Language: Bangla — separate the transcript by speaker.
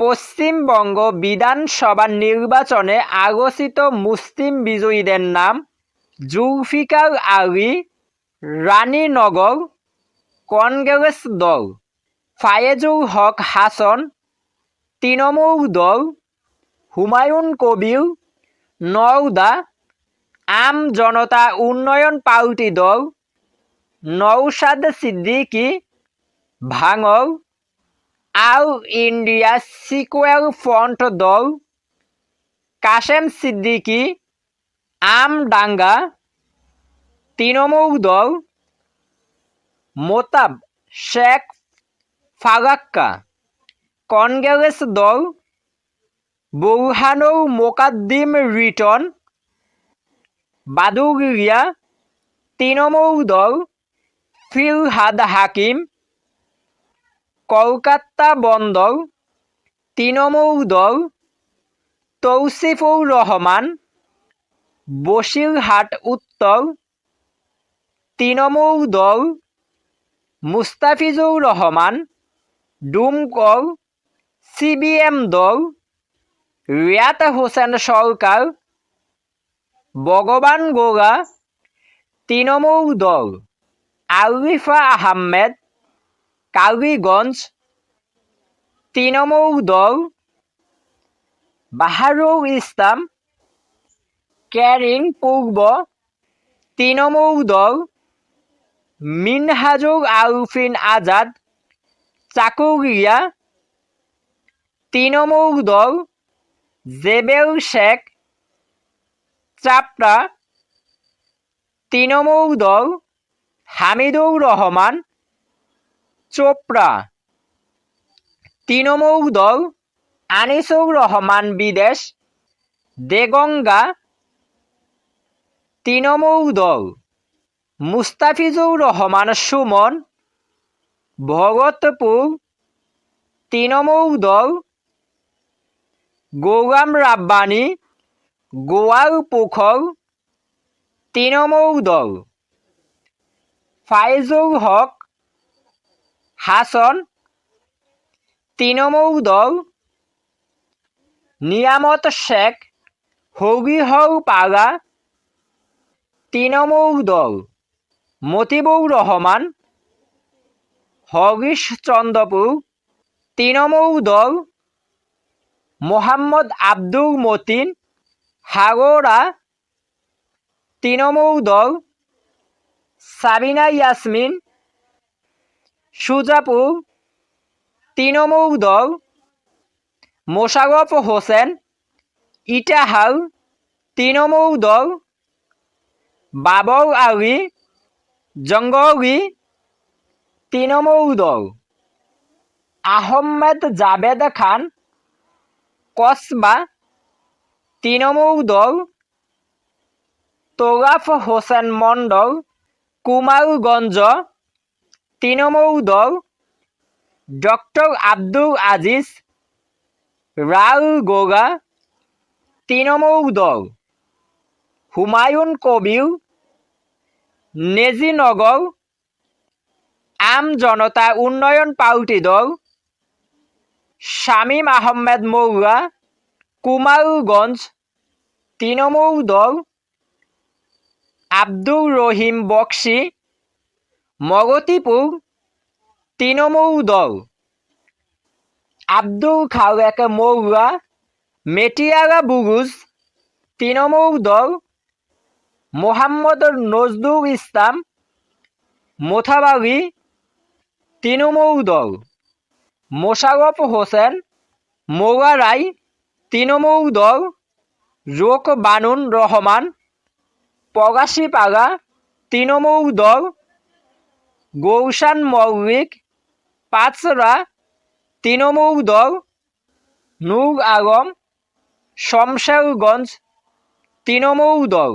Speaker 1: পশ্চিমবঙ্গ বিধানসভা নির্বাচনে আলোচিত মুসলিম বিজয়ীদের নাম: জুলফিকার আলী, রানীনগর, কংগ্রেস দল; ফায়েজুল হক হাসান, তৃণমূল দল; হুমায়ুন কবির, নওদা, আম জনতা উন্নয়ন পার্টি দল; নওশাদ সিদ্দিকী, ভাঙড়, অল ইন্ডিয়া সিকিউর ফ্রন্ট দল; কাশেম সিদ্দিকী, আমডাঙ্গা, তৃণমূল দল; মোতাব শেখ ফারাক্কা, কংগ্রেস দল; বুরহানুল মোকাদ্দিম রিটন, বাদুড়িয়া, তৃণমূল দল; ফিরহাদ হাকিম, কলকাতা বন্দর, তৃণমূল দল; তৌসিফুর রহমান, বসিরহাট উত্তর, তৃণমূল দল; মুস্তাফিজুর রহমান, ডুমকল, সিপিএম দল; রিয়াত হোসেন সরকার, ভগবানগোলা, তৃণমূল দল; আরিফা আহমেদ, কালীগঞ্জ, তৃণমূল দল; বাহারুল ইসলাম, ক্যানিং পূর্ব, তৃণমূল দল; মিনহাজুল আরিফিন আজাদ, চাকুলিয়া, তৃণমূল দল; জেবেল শেখ, চাপড়া, তৃণমূল দল; হামিদুর রহমান, চোপড়া, তৃণমূল দল; আনিসুর রহমান বিদেশ, দেগঙ্গা, তৃণমূল দল; মুস্তাফিজুর রহমান সুমন, ভরতপুর, তৃণমূল দল; গোলাম রাব্বানী, গোয়ালপুখর, তৃণমূল দল; ফাইজুল হক হাসান, তৃণমূল দল; নিয়ামত শেখ, হরিহরপাড়া, তৃণমূল দল; মতিবুর রহমান, হরিশচন্দ্রপুর, তৃণমূল দল; মোহাম্মদ আব্দুল মতিন, হাওড়া, তৃণমূল দল; সাবিনা ইয়াসমিন, সুজাপুর, তৃণমূল দল; মোশাররফ হোসেন, ইটাহার, তৃণমূল দল; বাবর আলী, জঙ্গলি, তৃণমূল দল; আহমেদ জাভেদ খান, কসবা, তৃণমূল দল; তোরাফ হোসেন মণ্ডল, কুমারগঞ্জ, তৃণমূল দল; ডক্টর আব্দুল আজিজ, রাউরকেলা, তৃণমূল দল; হুমায়ুন কবির, নেজিনগর, আম জনতা উন্নয়ন পার্টি দল; শামীম আহমেদ মোল্লা, কুমারগঞ্জ, তৃণমূল দল; আব্দুর রহিম বক্সী, মগতিপুর, তৃণমূল দল; আব্দুল খালেক মোল্লা, মেটিয়ারা বুরুজ, তৃণমূল দল; মোহাম্মদ নজরুল ইসলাম, মোথাবাড়ি, তৃণমূল দল; মোশাররফ হোসেন, মোগরাই, তৃণমূল দল; রোকবানুর রহমান, পলাশীপাড়া, তৃণমূল দল; গুলশান মল্লিক, পাঁচড়া, তৃণমূল দল; নূর আলম, শমশেরগঞ্জ, তৃণমূল দল।